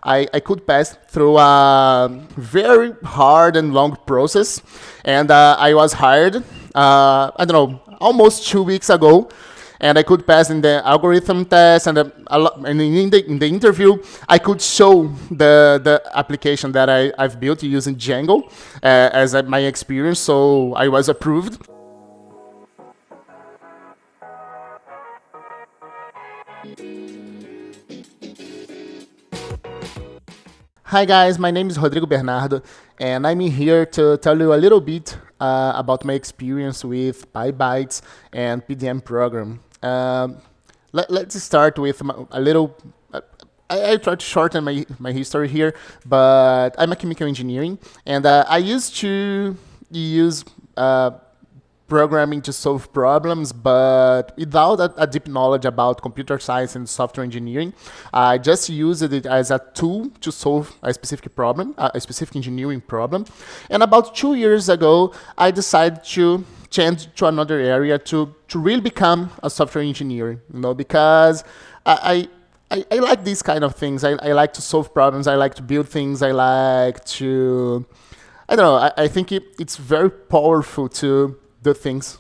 I could pass through a very hard and long process, and I was hired, I don't know, almost 2 weeks ago, and I could pass in the algorithm test, and, and in the interview, I could show the application that I've built using Django as my experience, so I was approved. Hi guys, my name is Rodrigo Bernardo, and I'm here to tell you a little bit about my experience with Pybites and PDM program. Let's start with a little. I try to shorten my history here, but I'm a chemical engineering, and I used to use programming to solve problems, but without a deep knowledge about computer science and software engineering. I just used it as a tool to solve a specific problem, a specific engineering problem. And about 2 years ago, I decided to change to another area to really become a software engineer, because I like these kind of things. I like to solve problems. I like to build things. I like to, I don't know, I think it's very powerful to do things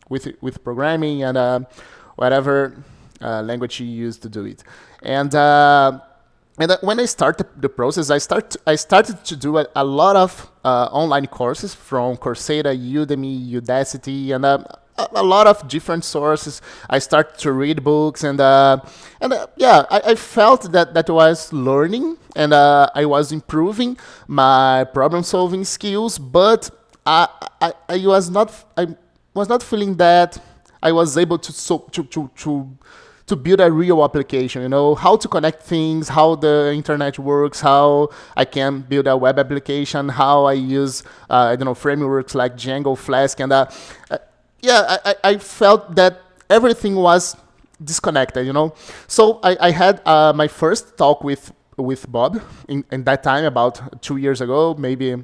with programming and whatever language you use to do it. And when I started the process, I started to do a lot of online courses from Coursera, Udemy, Udacity, and a lot of different sources. I started to read books, and yeah, I felt that I was learning, and I was improving my problem-solving skills, but I was not feeling that I was able to build a real application. How to connect things, how the internet works, how I can build a web application, how I use I don't know, frameworks like Django, Flask, and yeah, I felt that everything was disconnected. So I had my first talk with Bob in that time, about 2 years ago, maybe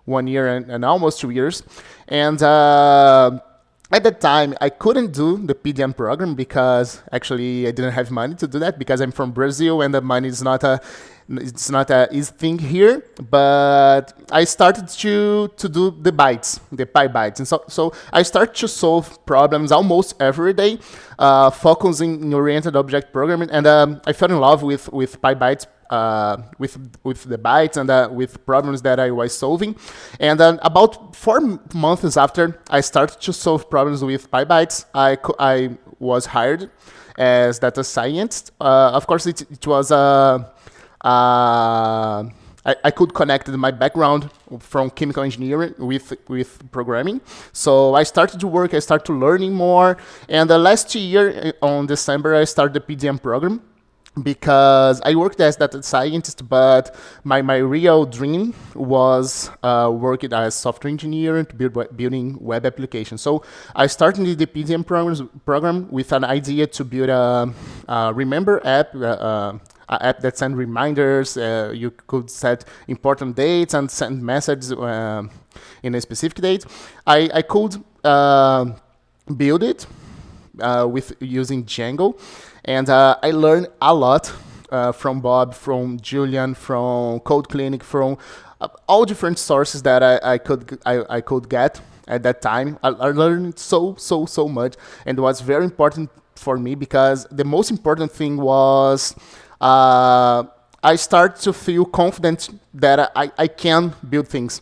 1 year and almost 2 years. And at that time, I couldn't do the PDM program because actually I didn't have money to do that, because I'm from Brazil and the money is not a easy thing here. But I started to do the Pybites, and so I started to solve problems almost every day, focusing in oriented object programming, and I fell in love with Pybites. With the bytes and with problems that I was solving. And then about 4 months after I started to solve problems with Pybites, I was hired as data scientist. Of course, it was I could connect my background from chemical engineering with programming. So I started to work, I started to learning more. And last year, on December, I started the PDM program, because I worked as data scientist, but my real dream was working as software engineer and building web applications. So I started the PDM program with an idea to build a remember app, an app that sends reminders. You could set important dates and send messages in a specific date. I could build it with using Django. And I learned a lot from Bob, from Julian, from Code Clinic, from all different sources that I could get at that time. I learned so much, and it was very important for me, because the most important thing was I started to feel confident that I can build things.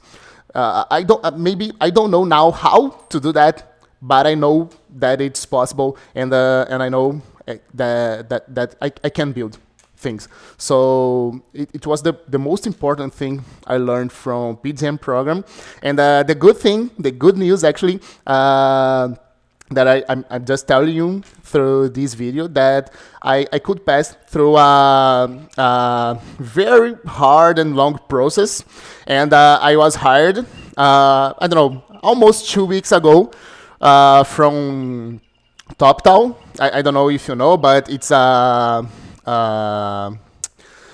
Maybe I don't know now how to do that, but I know that it's possible, and I know that I can build things. So it was the most important thing I learned from PDM program. And the good news actually, that I'm just telling you through this video, that I could pass through a very hard and long process, and I was hired, I don't know, almost 2 weeks ago, from TopTal. I don't know if you know, but it's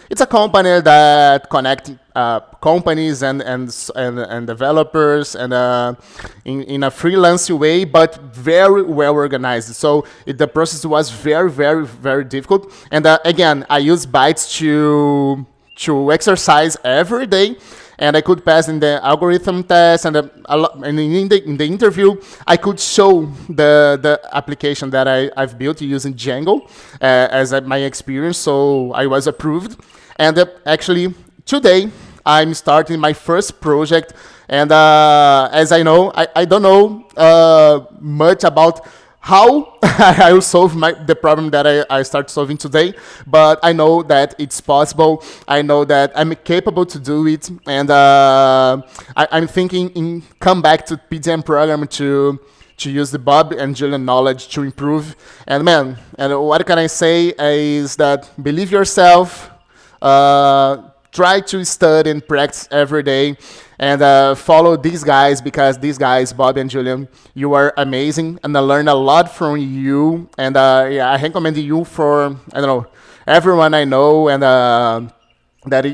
It's a company that connect companies and developers and in a freelance way, but very well organized. So the process was very, very, very difficult. And again, I use Bytes to exercise every day, and I could pass in the algorithm test, and, and in the interview, I could show the application that I've built using Django as my experience, so I was approved. And actually, today, I'm starting my first project, and as I know, I don't know much about how I will solve the problem that I start solving today, but I know that it's possible. I know that I'm capable to do it, and I'm thinking in come back to PDM program to use the Bob and Julian knowledge to improve. And man, and what can I say is that believe yourself, try to study and practice every day, and follow these guys, because these guys, Bob and Julian, you are amazing, and I learn a lot from you. And yeah, I recommend you for, I don't know, everyone I know, and that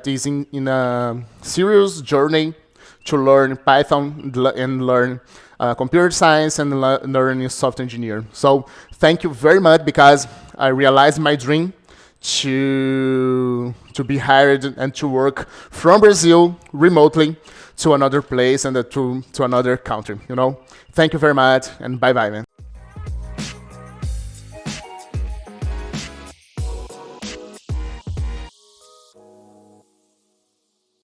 is in a serious journey to learn Python and learn computer science and learn software engineer. So thank you very much, because I realized my dream to be hired and to work from Brazil remotely to another place and to another country. Thank you very much, and bye bye, man.